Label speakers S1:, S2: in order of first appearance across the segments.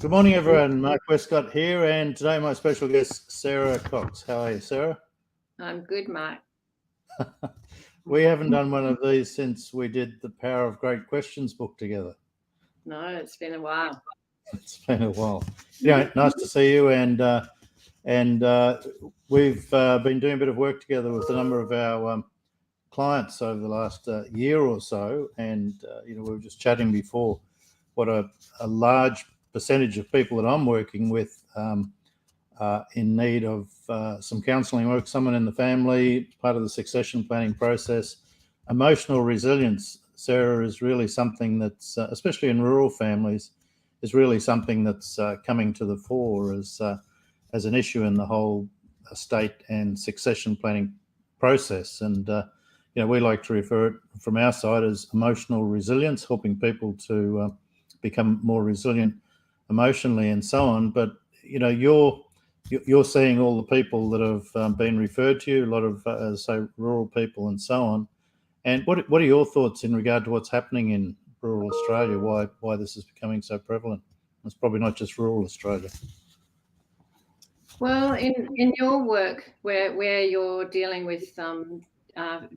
S1: Good morning, everyone. Mark Westcott here, and today my special guest, Sarh Cox. How are you, Sarah?
S2: I'm good, Mark.
S1: We haven't done one of these since we did the Power of Great Questions book together.
S2: No, it's been a while.
S1: It's been a while. Anyway, nice to see you, and we've been doing a bit of work together with a number of our clients over the last year or so, and we were just chatting before what a large percentage of people that I'm working with in need of some counselling work, someone in the family, part of the succession planning process. Emotional resilience, Sarah, is really something that's, especially in rural families, is really something that's coming to the fore as an issue in the whole estate and succession planning process. And we like to refer it from our side as emotional resilience, helping people to become more resilient emotionally and so on. But you're seeing all the people that have been referred to you, a lot of say rural people and so on. And what are your thoughts in regard to what's happening in rural Australia? Why this is becoming so prevalent? It's probably not just rural Australia.
S2: Well, in your work where you're dealing with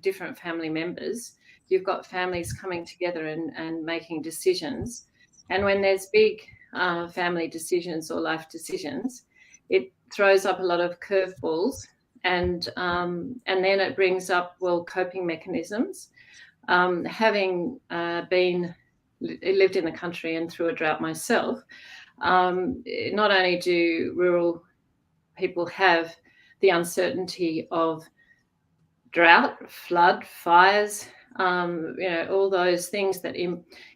S2: different family members, you've got families coming together and making decisions. And when there's big family decisions or life decisions, it throws up a lot of curveballs, and then it brings up coping mechanisms. Having lived in the country and through a drought myself, not only do rural people have the uncertainty of drought, flood, fires, all those things that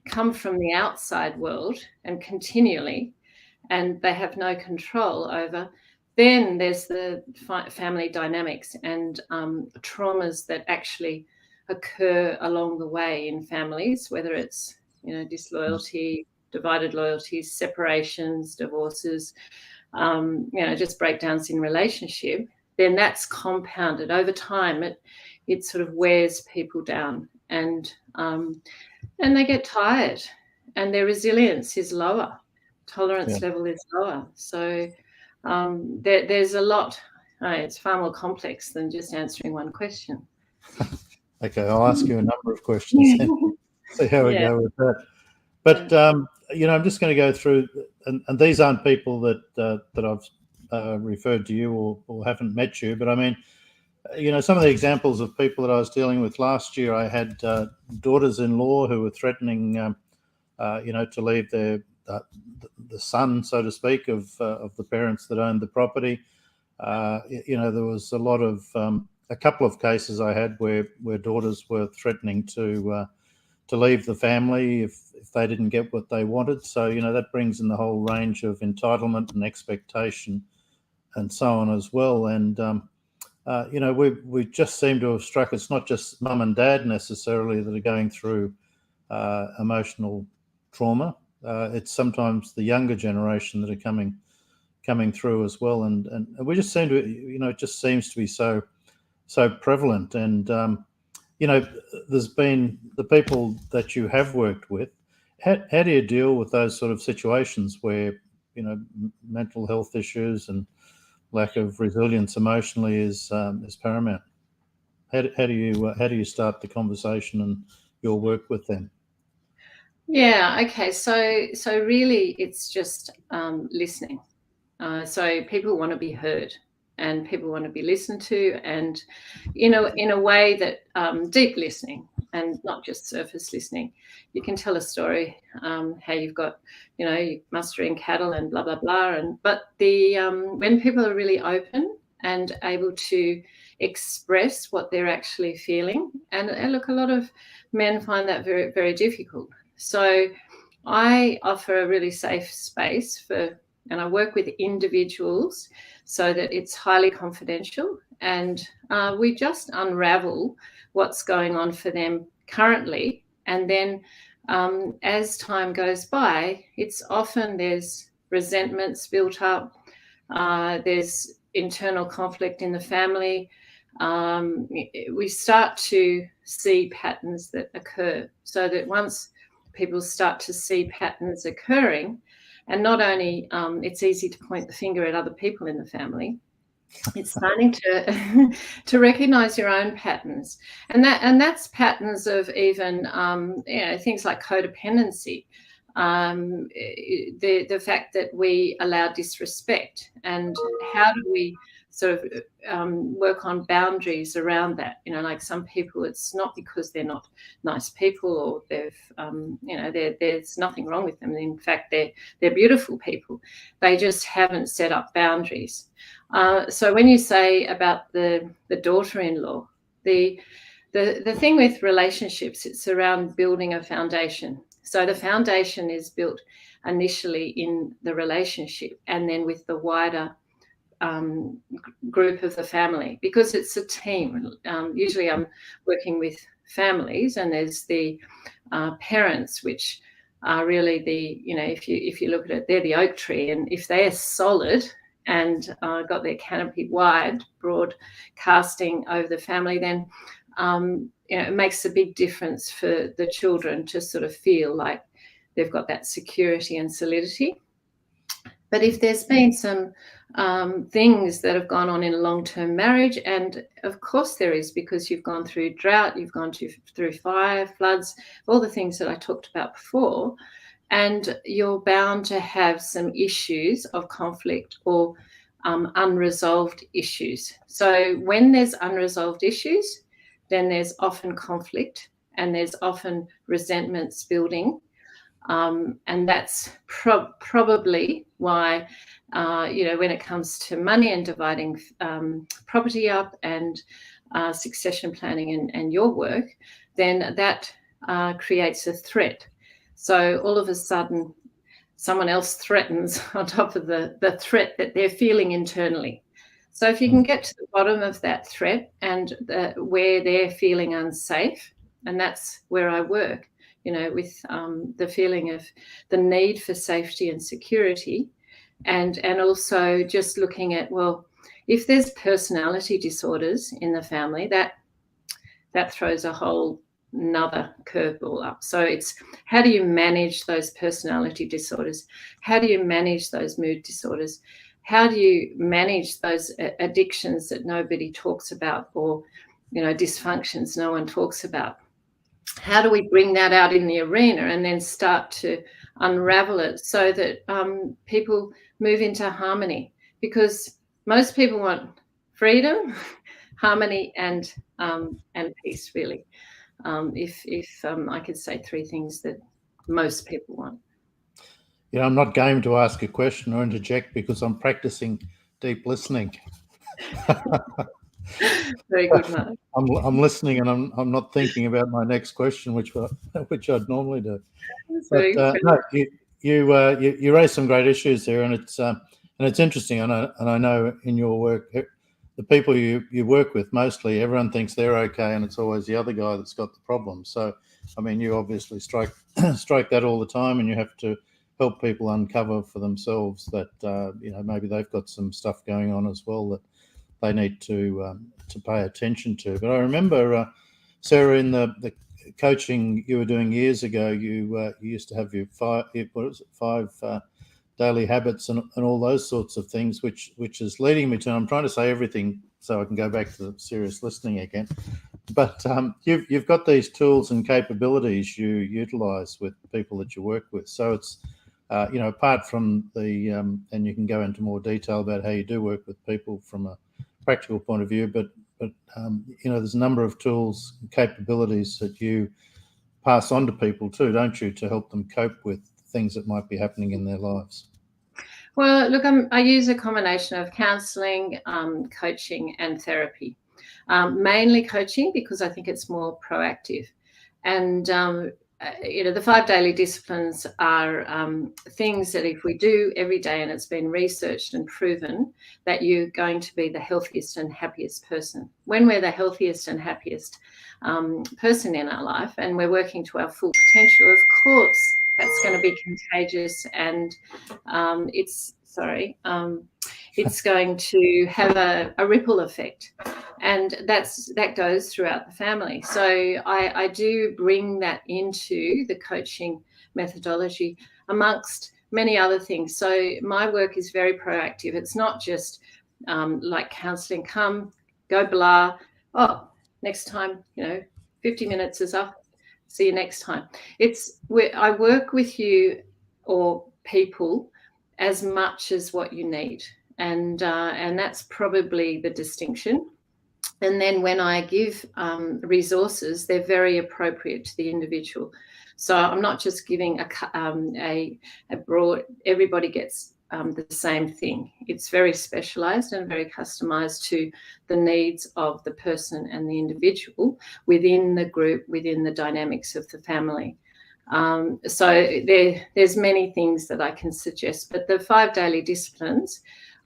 S2: come from the outside world and continually, and they have no control over. Then there's the family dynamics and traumas that actually occur along the way in families, whether it's disloyalty, divided loyalties, separations, divorces, just breakdowns in relationship. Then that's compounded over time. It sort of wears people down, and they get tired, and their resilience is lower, tolerance level is lower. So there's a lot. It's far more complex than just answering one question.
S1: Okay, I'll ask you a number of questions and see how we go with that. But I'm just going to go through, and these aren't people that I've referred to you or haven't met you, but I mean, some of the examples of people that I was dealing with last year. I had daughters-in-law who were threatening, to leave the son, so to speak, of the parents that owned the property. There was a couple of cases I had where daughters were threatening to leave the family if they didn't get what they wanted. So, that brings in the whole range of entitlement and expectation and so on as well. And, we just seem to have struck, it's not just mum and dad necessarily that are going through emotional trauma. It's sometimes the younger generation that are coming through as well. And we just seem to, it just seems to be so prevalent. And, there's been the people that you have worked with. How do you deal with those sort of situations where, mental health issues and lack of resilience emotionally is paramount? How do you start the conversation and your work with them?
S2: Yeah. Okay. So really, it's just listening. So people want to be heard, and people want to be listened to, and in a way that deep listening and not just surface listening. You can tell a story, how you've got, you're mustering cattle and blah blah blah, but when people are really open and able to express what they're actually feeling, and look, a lot of men find that very, very difficult. So I offer a really safe space and I work with individuals so that it's highly confidential, and we just unravel what's going on for them currently. And then as time goes by, it's often there's resentments built up, there's internal conflict in the family. We start to see patterns that occur, so that once people start to see patterns occurring, And not only it's easy to point the finger at other people in the family, it's starting to to recognize your own patterns, and that's patterns of even things like codependency, the fact that we allow disrespect, and how do we sort of work on boundaries around that. Like some people, it's not because they're not nice people, or there's nothing wrong with them. In fact, they're beautiful people. They just haven't set up boundaries. So when you say about the daughter-in-law, the thing with relationships, it's around building a foundation. So the foundation is built initially in the relationship, and then with the wider group of the family, because it's a team. Usually I'm working with families, and there's the parents, which are really if you look at it, they're the oak tree, and if they're solid and got their canopy wide, broad casting over the family, then it makes a big difference for the children to sort of feel like they've got that security and solidity. But if there's been some things that have gone on in a long-term marriage, and of course there is, because you've gone through drought, you've gone through fire, floods, all the things that I talked about before, and you're bound to have some issues of conflict or unresolved issues. So when there's unresolved issues, then there's often conflict, and there's often resentments building. And that's probably why, when it comes to money and dividing property up, and succession planning and your work, then that creates a threat. So all of a sudden, someone else threatens on top of the threat that they're feeling internally. So if you can get to the bottom of that threat, and where they're feeling unsafe, and that's where I work, with the feeling of the need for safety and security, and also just looking at, well, if there's personality disorders in the family, that throws a whole another curveball up. So it's, how do you manage those personality disorders? How do you manage those mood disorders? How do you manage those addictions that nobody talks about, or dysfunctions no one talks about? How do we bring that out in the arena, and then start to unravel it so that people move into harmony? Because most people want freedom, harmony, and peace, really. If I could say three things that most people want.
S1: I'm not game to ask a question or interject, because I'm practicing deep listening.
S2: Very good, Mark.
S1: I'm listening, and I'm not thinking about my next question, which I'd normally do.
S2: But
S1: no, you raised some great issues there, and it's interesting. And I know in your work, the people you work with, mostly everyone thinks they're okay, and it's always the other guy that's got the problem. So, I mean, you obviously strike that all the time, and you have to help people uncover for themselves that maybe they've got some stuff going on as well that they need to pay attention to. But I remember, Sarah, in the coaching you were doing years ago, you used to have your five daily habits and all those sorts of things, which is leading me to, I'm trying to say everything so I can go back to serious listening again. But you've got these tools and capabilities you utilize with people that you work with. So it's apart from the and you can go into more detail about how you do work with people from a practical point of view, but there's a number of tools and capabilities that you pass on to people too, don't you, to help them cope with things that might be happening in their lives?
S2: Well, look, I use a combination of counselling, coaching, and therapy. Mainly coaching, because I think it's more proactive. And the 5 daily disciplines are things that if we do every day, and it's been researched and proven that you're going to be the healthiest and happiest person. When we're the healthiest and happiest person in our life, and we're working to our full potential, of course, that's going to be contagious, and it's going to have a ripple effect. And that goes throughout the family. So I do bring that into the coaching methodology amongst many other things. So my work is very proactive. It's not just like counselling, come, go blah, oh, next time, 50 minutes is up, see you next time. I work with you or people as much as what you need. And that's probably the distinction. And then when I give resources, they're very appropriate to the individual. So I'm not just giving a broad, everybody gets the same thing. It's very specialized and very customized to the needs of the person and the individual within the group, within the dynamics of the family. So there's many things that I can suggest, but the 5 daily disciplines,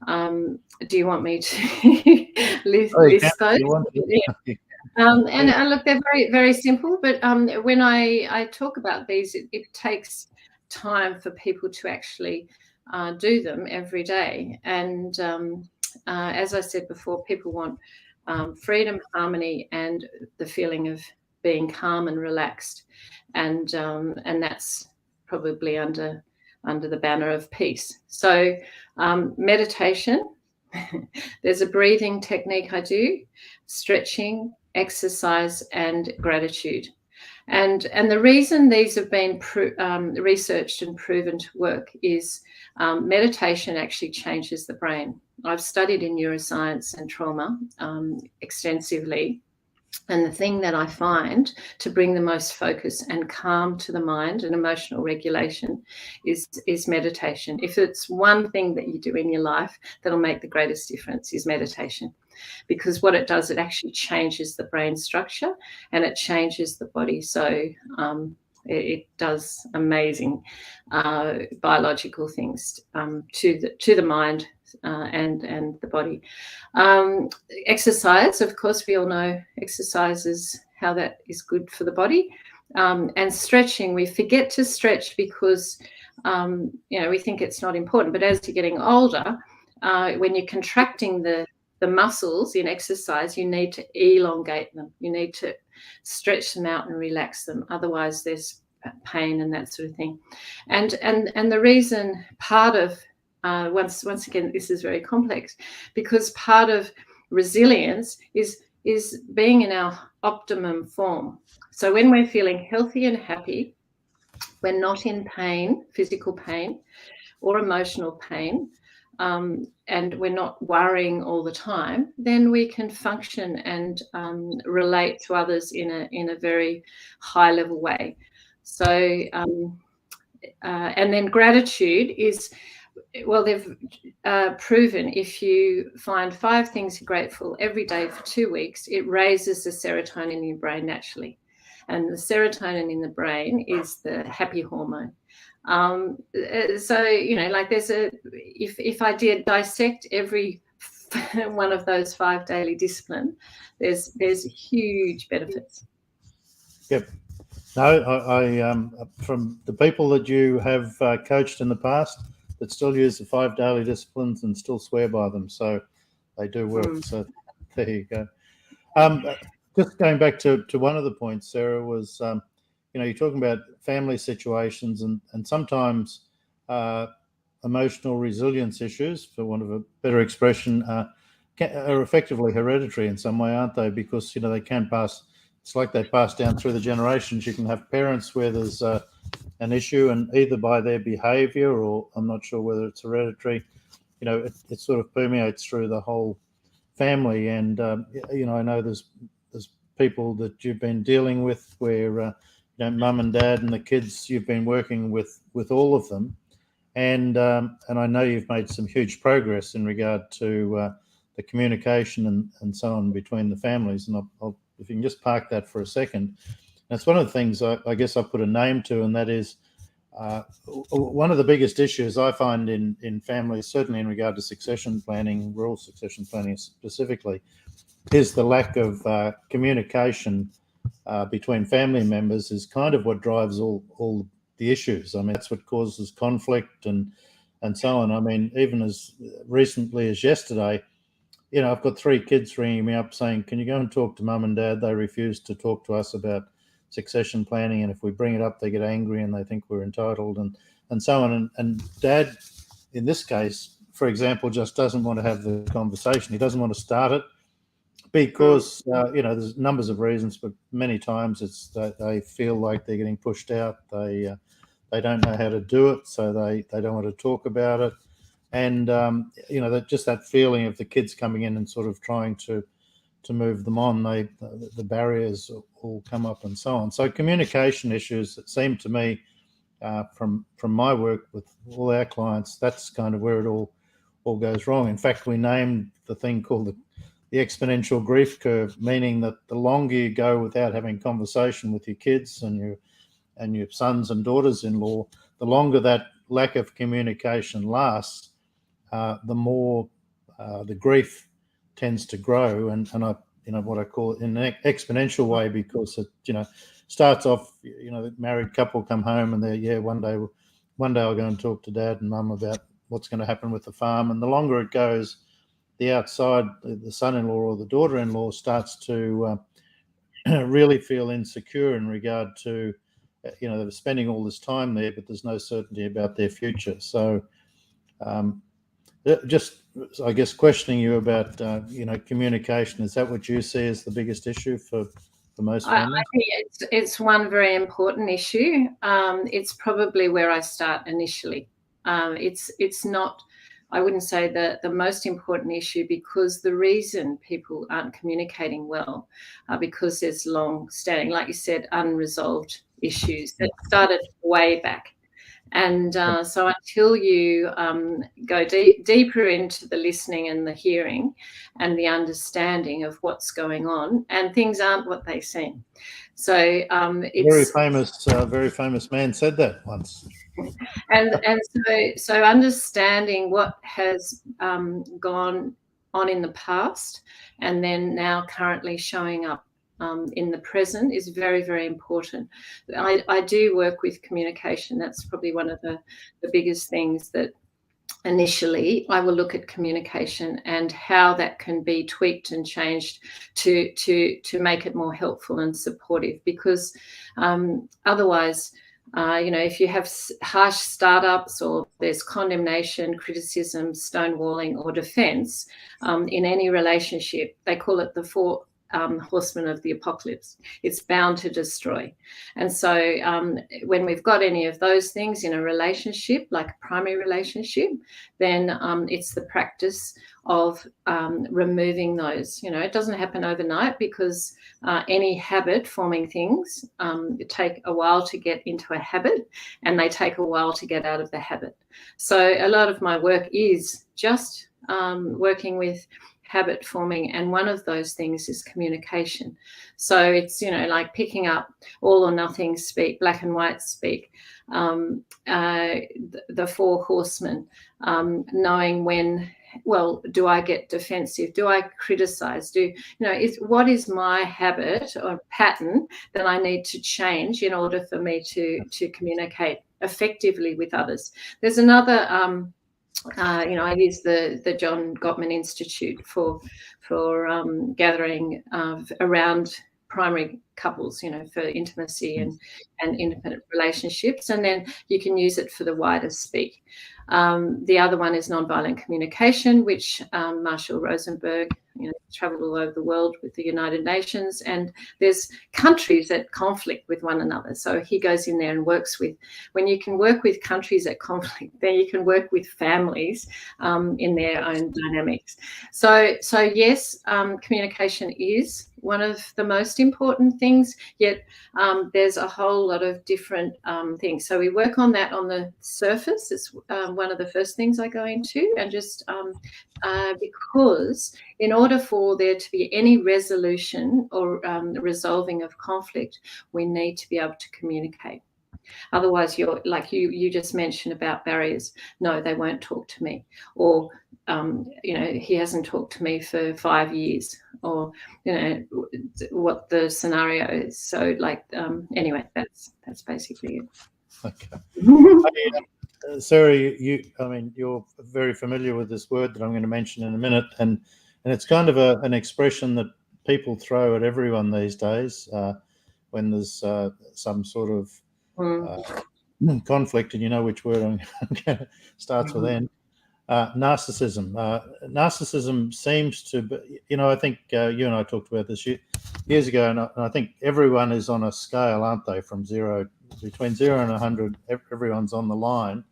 S2: do you want me to list those? Yeah. And look, they're very, very simple, but when I talk about these, it takes time for people to actually do them every day. And as I said before, people want freedom, harmony, and the feeling of being calm and relaxed. And that's probably under the banner of peace. So meditation, there's a breathing technique I do, stretching, exercise, and gratitude. And the reason these have been researched and proven to work is meditation actually changes the brain. I've studied in neuroscience and trauma extensively. And the thing that I find to bring the most focus and calm to the mind and emotional regulation is meditation. If it's one thing that you do in your life that'll make the greatest difference, is meditation. Because what it does, it actually changes the brain structure and it changes the body. So it does amazing biological things to the mind and the body. Exercise, of course, we all know exercise is how that is good for the body. And stretching, we forget to stretch because we think it's not important. But as you're getting older, when you're contracting the muscles in exercise, you need to elongate them. You need to stretch them out and relax them. Otherwise, there's pain and that sort of thing. And the reason, part of once again, this is very complex, because part of resilience is being in our optimum form. So when we're feeling healthy and happy, we're not in pain, physical pain or emotional pain, and we're not worrying all the time, then we can function and relate to others in a very high level way. So and then gratitude is, well, they've proven if you find 5 things you're grateful every day for 2 weeks, it raises the serotonin in your brain naturally. And the serotonin in the brain is the happy hormone. So, like if I did dissect every one of those 5 daily disciplines, there's huge benefits.
S1: Yep. No, I from the people that you have coached in the past that still use the 5 daily disciplines and still swear by them, so they do work. So there you go. Just going back to one of the points, Sarah, was you're talking about family situations and sometimes emotional resilience issues, for want of a better expression, are effectively hereditary in some way, aren't they? Because they can pass. It's like they pass down through the generations. You can have parents where there's an issue, and either by their behaviour or I'm not sure whether it's hereditary, it sort of permeates through the whole family. And I know there's people that you've been dealing with where mum and dad and the kids, you've been working with all of them, and I know you've made some huge progress in regard to the communication and so on between the families. And I'll if you can just park that for a second. That's one of the things I guess I put a name to, and that is one of the biggest issues I find in families, certainly in regard to succession planning, rural succession planning specifically, is the lack of communication between family members is kind of what drives all the issues. I mean, that's what causes conflict and so on. I mean, even as recently as yesterday, I've got 3 kids ringing me up saying, can you go and talk to mum and dad? They refuse to talk to us about succession planning, and if we bring it up, they get angry and they think we're entitled and and so on. And Dad, in this case, for example, just doesn't want to have the conversation. He doesn't want to start it because, there's numbers of reasons, but many times it's that they feel like they're getting pushed out. They don't know how to do it, so they don't want to talk about it. And, that feeling of the kids coming in and sort of trying to move them on, the barriers all come up and so on. So communication issues, it seemed to me, from my work with all our clients, that's kind of where it all goes wrong. In fact, we named the thing called the exponential grief curve, meaning that the longer you go without having conversation with your kids and your sons and daughters-in-law, the longer that lack of communication lasts, the more the grief tends to grow, and I what I call it in an exponential way, because it starts off, the married couple come home and they're one day I'll go and talk to Dad and Mum about what's going to happen with the farm, and the longer it goes, the outside, the son-in-law or the daughter-in-law starts to really feel insecure in regard to they're spending all this time there, but there's no certainty about their future. So just, I guess, questioning you about communication. Is that what you see as the biggest issue for most families?
S2: I think it's one very important issue. It's probably where I start initially. It's not, I wouldn't say the most important issue, because the reason people aren't communicating well are because there's long-standing, like you said, unresolved issues that started way back. And so until you go deeper into the listening and the hearing and the understanding of what's going on, and things aren't what they seem. So it's
S1: very famous man said that once.
S2: And so understanding what has gone on in the past and then now currently showing up in the present is very, very important. I do work with communication. That's probably one of the biggest things that initially I will look at communication and how that can be tweaked and changed to make it more helpful and supportive, because otherwise, if you have harsh startups or there's condemnation, criticism, stonewalling or defense in any relationship, they call it the four horsemen of the apocalypse. It's bound to destroy. And so when we've got any of those things in a relationship, like a primary relationship, then it's the practice of removing those. It doesn't happen overnight, because any habit forming things take a while to get into a habit, and they take a while to get out of the habit. So a lot of my work is just working with habit forming, and one of those things is communication. So it's like picking up all or nothing speak, black and white speak, the four horsemen, knowing when, well, do I get defensive? Do I criticize? What is my habit or pattern that I need to change in order for me to communicate effectively with others? There's another I use the John Gottman Institute for gathering around primary couples, for intimacy and intimate relationships, and then you can use it for the wider speak. The other one is nonviolent communication, which Marshall Rosenberg, traveled all over the world with the United Nations, and there's countries at conflict with one another. So he goes in there and works with, when you can work with countries at conflict, then you can work with families in their own dynamics. So yes, communication is one of the most important things, yet there's a whole lot of different things. So we work on that on the surface. It's one of the first things I go into, and just because in order for there to be any resolution or resolving of conflict, we need to be able to communicate. Otherwise, you're like you just mentioned about barriers. No, they won't talk to me, or he hasn't talked to me for 5 years, or what the scenario is. So anyway, that's basically it.
S1: Okay. Sarah, you're very familiar with this word that I'm going to mention in a minute, and it's kind of an expression that people throw at everyone these days when there's some sort of conflict, and you know which word starts with N. Narcissism. Narcissism seems to be, I think you and I talked about this years ago, and I think everyone is on a scale, aren't they? From between 0 and 100, everyone's on the line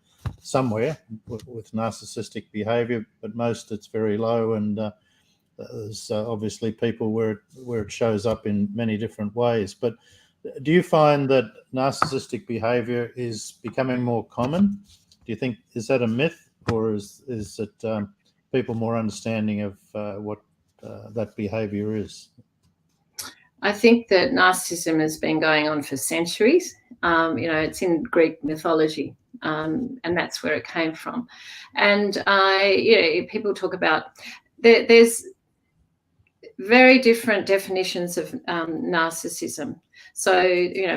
S1: somewhere with narcissistic behaviour, but most it's very low, and there's obviously people where it shows up in many different ways. But do you find that narcissistic behaviour is becoming more common? Do you think, is that a myth, or is it people more understanding of what that behaviour is?
S2: I think that narcissism has been going on for centuries. It's in Greek mythology, and that's where it came from. And people talk about there's very different definitions of narcissism. So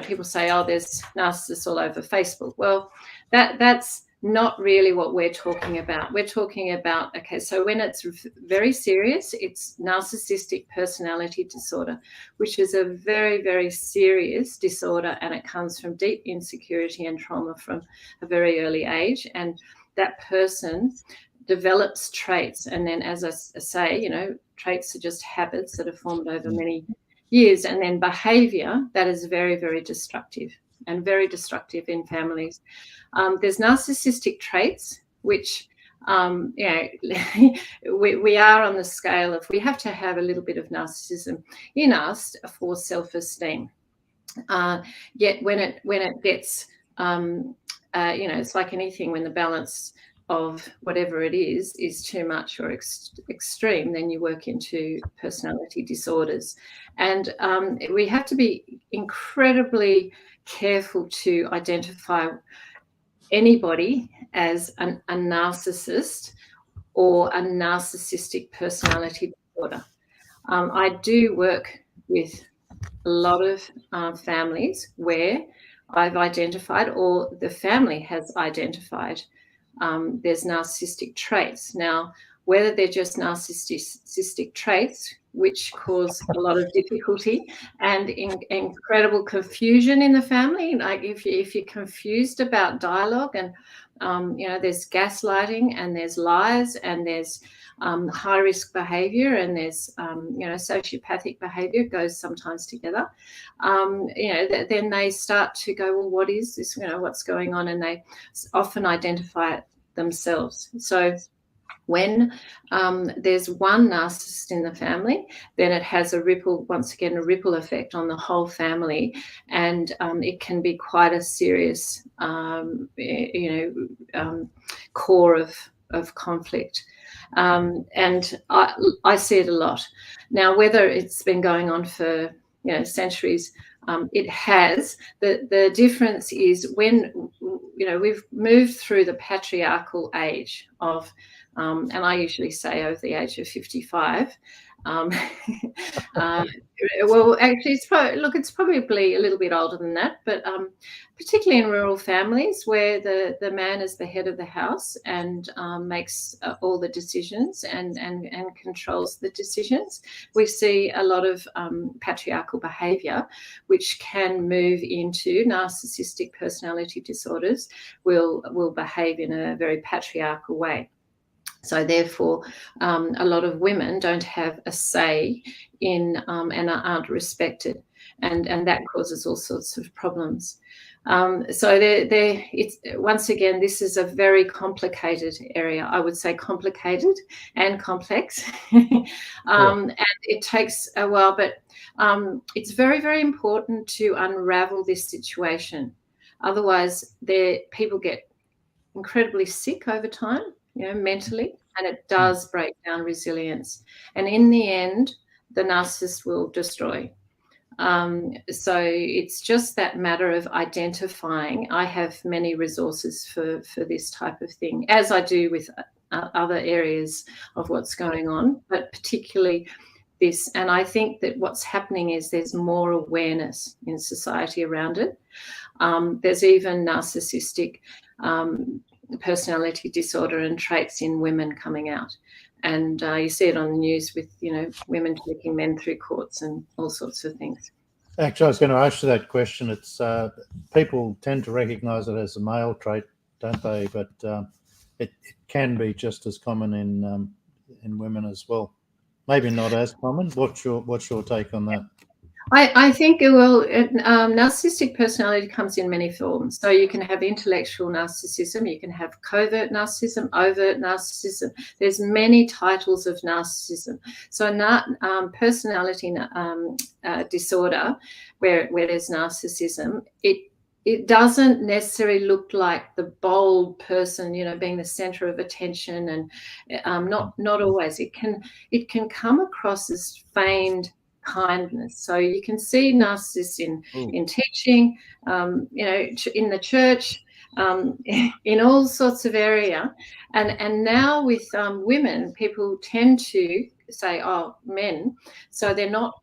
S2: people say, oh, there's narcissists all over Facebook. Well, that's not really what we're talking about. We're talking about, okay, so when it's very serious, it's narcissistic personality disorder, which is a very, very serious disorder, and it comes from deep insecurity and trauma from a very early age. And that person develops traits, and then, as I say, traits are just habits that are formed over many years, and then behavior that is very, very destructive, and very destructive in families. There's narcissistic traits, which we are on the scale of, we have to have a little bit of narcissism in us for self-esteem. Yet when it gets, it's like anything, when the balance of whatever it is too much or extreme, then you work into personality disorders. And we have to be incredibly careful to identify anybody as a narcissist or a narcissistic personality disorder. I do work with a lot of families where I've identified, or the family has identified, there's narcissistic traits. Now, whether they're just narcissistic traits, which cause a lot of difficulty and incredible confusion in the family, like if you're confused about dialogue, and there's gaslighting, and there's lies, and there's high risk behavior, and there's sociopathic behavior goes sometimes together. Then they start to go, well, what is this? What's going on? And they often identify it themselves. So when there's one narcissist in the family, then it has a ripple effect on the whole family, and it can be quite a serious, core of conflict. And I see it a lot. Now, whether it's been going on for centuries, it has. The difference is when we've moved through the patriarchal age of, and I usually say over the age of 55. Well, actually, it's probably a little bit older than that, but particularly in rural families where the man is the head of the house and makes all the decisions and controls the decisions, we see a lot of patriarchal behaviour, which can move into narcissistic personality disorders, will behave in a very patriarchal way. So therefore, a lot of women don't have a say in and aren't respected, and that causes all sorts of problems. So it's once again, this is a very complicated area. I would say complicated and complex, and it takes a while. But it's very, very important to unravel this situation. Otherwise, people get incredibly sick over time, mentally, and it does break down resilience. And in the end, the narcissist will destroy. So it's just that matter of identifying. I have many resources for this type of thing, as I do with other areas of what's going on, but particularly this. And I think that what's happening is there's more awareness in society around it. There's even narcissistic personality disorder and traits in women coming out, and you see it on the news with women taking men through courts and all sorts of things.
S1: Actually, I was going to ask you that question. It's people tend to recognise it as a male trait, don't they? But it can be just as common in women as well. Maybe not as common. What's your take on that?
S2: I think narcissistic personality comes in many forms. So you can have intellectual narcissism, you can have covert narcissism, overt narcissism. There's many titles of narcissism. So personality disorder, where there's narcissism, it doesn't necessarily look like the bold person, being the center of attention, and not always. It can come across as feigned kindness. So you can see narcissists in teaching, in the church, in all sorts of area. And now with women, people tend to say, oh, men. So they're not,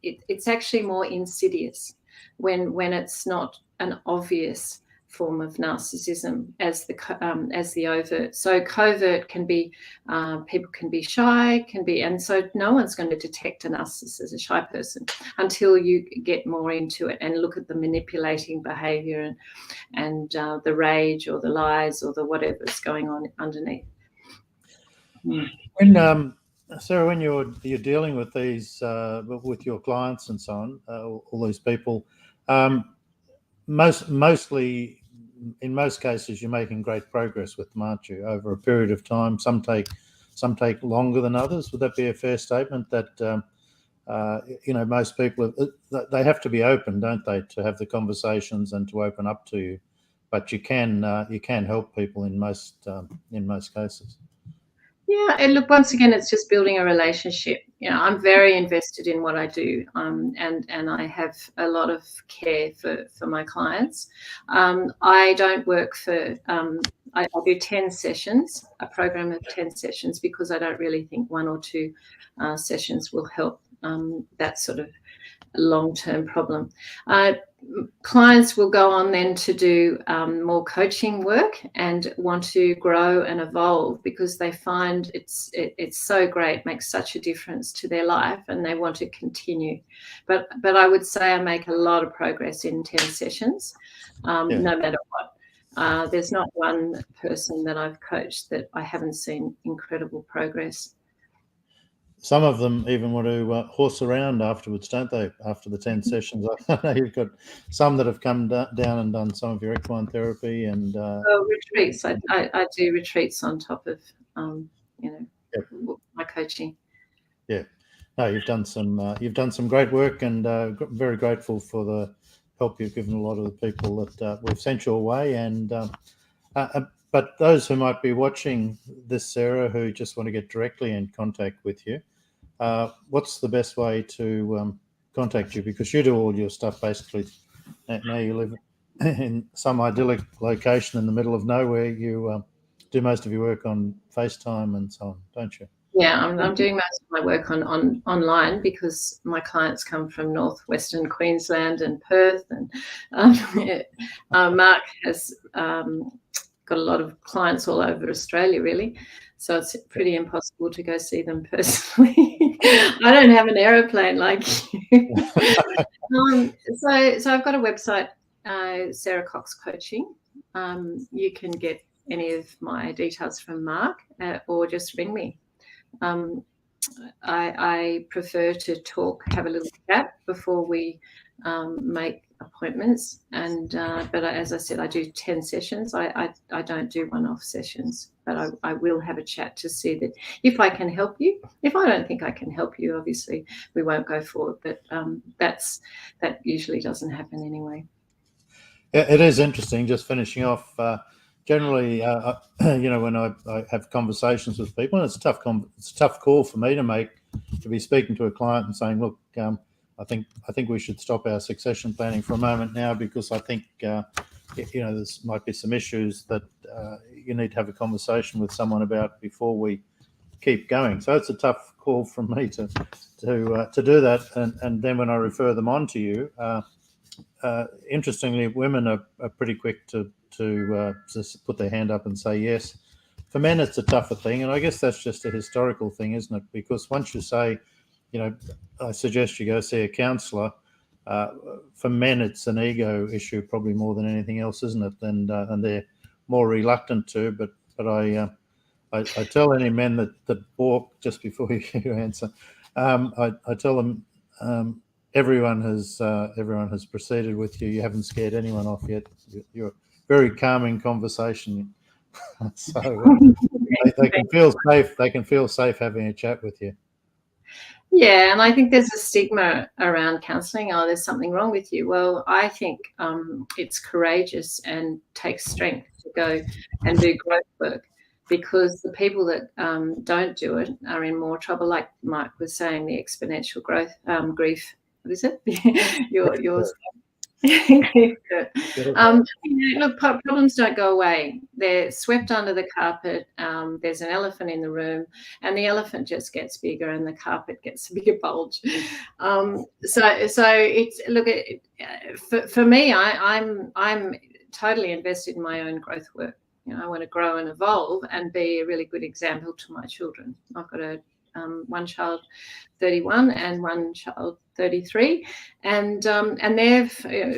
S2: it's actually more insidious when it's not an obvious form of narcissism as the overt. So covert can be, people can be shy, and so no one's going to detect a narcissist as a shy person until you get more into it and look at the manipulating behaviour and the rage or the lies or the whatever's going on underneath.
S1: When Sarah, when you're dealing with these with your clients and so on, all these people, mostly in most cases you're making great progress with them, aren't you, over a period of time? Some take longer than others. Would that be a fair statement? That most people, they have to be open, don't they, to have the conversations and to open up to you. But you can help people in most cases.
S2: Yeah, and look, once again, it's just building a relationship. I'm very invested in what I do, and I have a lot of care for my clients. I don't work for. I do 10 sessions, a program of 10 sessions, because I don't really think one or two sessions will help that sort of long-term problem. Clients will go on then to do more coaching work and want to grow and evolve because they find it's so great, makes such a difference to their life, and they want to continue. But I would say I make a lot of progress in 10 sessions, no matter what. There's not one person that I've coached that I haven't seen incredible progress.
S1: Some of them even want to horse around afterwards, don't they? After the 10 sessions, I know you've got some that have come down and done some of your equine therapy and
S2: retreats. I do retreats on top of my coaching.
S1: Yeah, no, you've done some great work, and very grateful for the help you've given a lot of the people that we've sent your way. And but those who might be watching this, Sarah, who just want to get directly in contact with you, what's the best way to contact you? Because you do all your stuff basically. Now you live in some idyllic location in the middle of nowhere. You do most of your work on FaceTime and so on, don't you?
S2: Yeah, I'm doing most of my work on online because my clients come from northwestern Queensland and Perth, and Mark has got a lot of clients all over Australia, really. So it's pretty impossible to go see them personally. I don't have an aeroplane like you. So I've got a website, Sarh Cox Coaching. You can get any of my details from Mark, or just ring me. I prefer to have a little chat before we make appointments, and but as I said, I do 10 sessions. I don't do one-off sessions, but I will have a chat to see that if I can help you. If I don't think I can help you, obviously we won't go forward, but that usually doesn't happen anyway.
S1: Yeah, it is interesting. Just finishing off, generally, when I have conversations with people, and it's a tough call for me to make, to be speaking to a client and saying, look, I think we should stop our succession planning for a moment now, because I think this might be some issues that you need to have a conversation with someone about before we keep going. So it's a tough call from me to do that, and then when I refer them on to you. Interestingly, women are pretty quick to just put their hand up and say yes. For men, it's a tougher thing, and I guess that's just a historical thing, isn't it? Because once you say, I suggest you go see a counsellor, for men, it's an ego issue probably more than anything else, isn't it? And they're more reluctant to. But I tell any men that balk, just before you answer, I tell them everyone has proceeded with you. You haven't scared anyone off yet. You're very calming conversation, so they can feel safe. They can feel safe having a chat with you.
S2: Yeah, and I think there's a stigma around counselling. Oh, there's something wrong with you. Well, I think it's courageous and takes strength to go and do growth work, because the people that don't do it are in more trouble. Like Mark was saying, the exponential growth, grief. What is it? Yours. Look, problems don't go away. They're swept under the carpet. There's an elephant in the room, and the elephant just gets bigger, and the carpet gets a bigger bulge. So it's for me. I'm totally invested in my own growth work. I want to grow and evolve and be a really good example to my children. I've got one child 31 and one child 33, and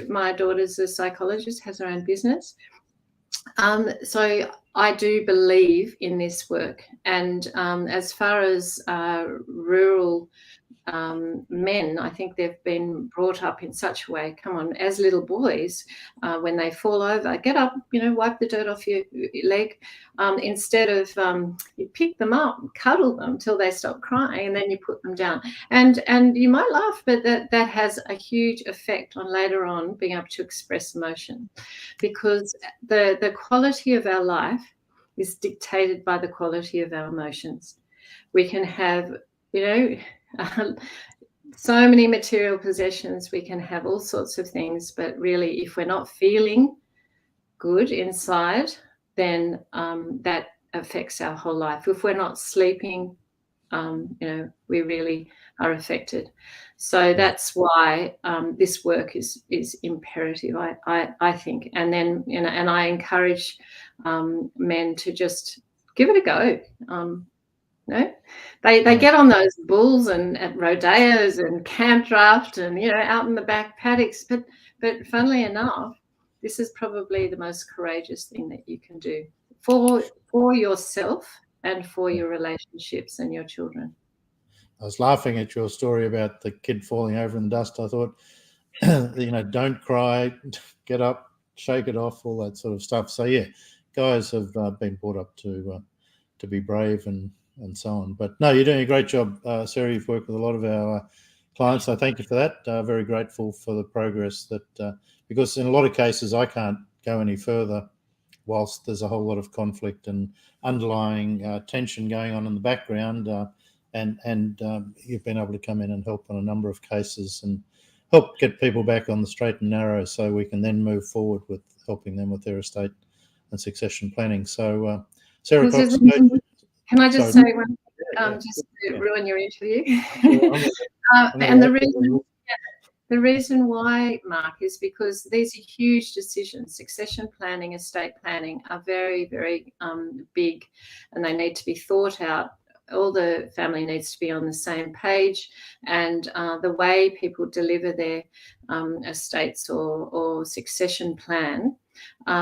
S2: my daughter's a psychologist, has her own business. So I do believe in this work, and as far as rural men, I think they've been brought up in such a way. Come on, as little boys, when they fall over, get up, wipe the dirt off your leg. Instead of you pick them up, cuddle them till they stop crying, and then you put them down. And you might laugh, but that has a huge effect on later on being able to express emotion, because the quality of our life is dictated by the quality of our emotions. We can have, so many material possessions, we can have all sorts of things, but really, if we're not feeling good inside, then that affects our whole life. If we're not sleeping, we really are affected. So that's why this work is imperative, I think. And then, and I encourage men to just give it a go. They get on those bulls and at rodeos and camp draft and out in the back paddocks, but funnily enough, this is probably the most courageous thing that you can do for yourself and for your relationships and your children.
S1: I was laughing at your story about the kid falling over in the dust. I thought, don't cry, get up, shake it off, all that sort of stuff. So yeah, guys have been brought up to be brave and so on. But no, you're doing a great job, Sarah. You've worked with a lot of our clients, so thank you for that. Very grateful for the progress that, because in a lot of cases I can't go any further whilst there's a whole lot of conflict and underlying tension going on in the background, and you've been able to come in and help on a number of cases and help get people back on the straight and narrow, so we can then move forward with helping them with their estate and succession planning. So Sarh Cox,
S2: can I just say one, just to ruin your interview? And the reason why, Mark, is because these are huge decisions. Succession planning, estate planning are very, very big, and they need to be thought out. All the family needs to be on the same page, and the way people deliver their estates or succession plan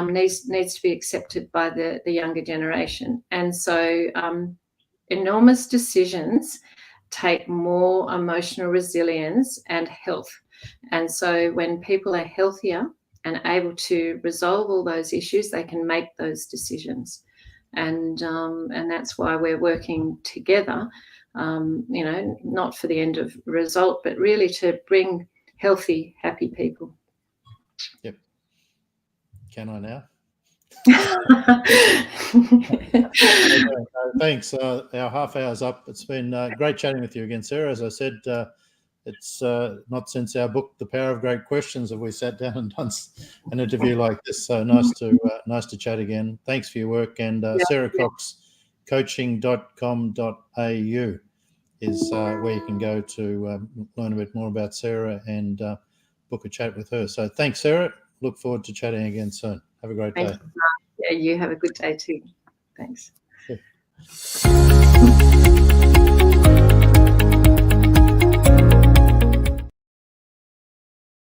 S2: needs to be accepted by the younger generation. And so enormous decisions take more emotional resilience and health. And so when people are healthier and able to resolve all those issues, they can make those decisions. And that's why we're working together, not for the end of result, but really to bring healthy, happy people.
S1: Yep. Can I now? Thanks. Our half hour's up. It's been great chatting with you again, Sarah. As I said, it's not since our book, The Power of Great Questions, have we sat down and done an interview like this. So nice to chat again. Thanks for your work. And Sarh Cox coaching.com.au is where you can go to learn a bit more about Sarah and book a chat with her. So thanks, Sarah. Look forward to chatting again soon. Have a great day.
S2: Yeah, you have a good day too. Thanks. Yeah.